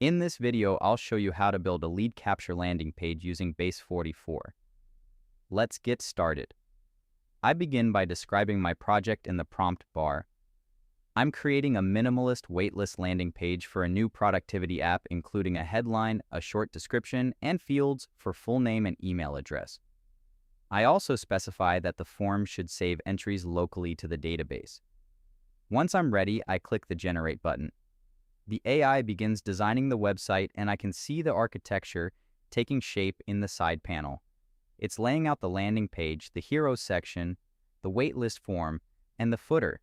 In this video, I'll show you how to build a lead capture landing page using Base44. Let's get started. I begin by describing my project in the prompt bar. I'm creating a minimalist waitlist landing page for a new productivity app, including a headline, a short description, and fields for full name and email address. I also specify that the form should save entries locally to the database. Once I'm ready, I click the Generate button. The AI begins designing the website, and I can see the architecture taking shape in the side panel. It's laying out the landing page, the Heroes section, the waitlist form, and the footer.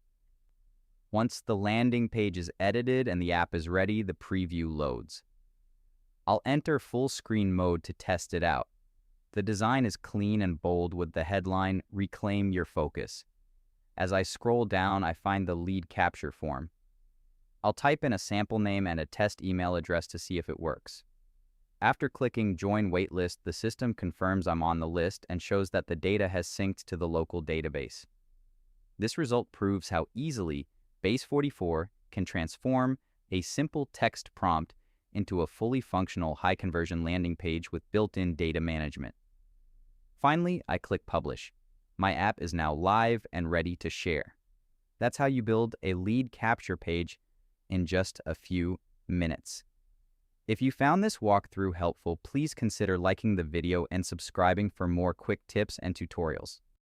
Once the landing page is edited and the app is ready, the preview loads. I'll enter full screen mode to test it out. The design is clean and bold with the headline, "Reclaim Your Focus." As I scroll down, I find the lead capture form. I'll type in a sample name and a test email address to see if it works. After clicking Join Waitlist, the system confirms I'm on the list and shows that the data has synced to the local database. This result proves how easily Base44 can transform a simple text prompt into a fully functional high-conversion landing page with built-in data management. Finally, I click Publish. My app is now live and ready to share. That's how you build a lead capture page in just a few minutes. If you found this walkthrough helpful, please consider liking the video and subscribing for more quick tips and tutorials.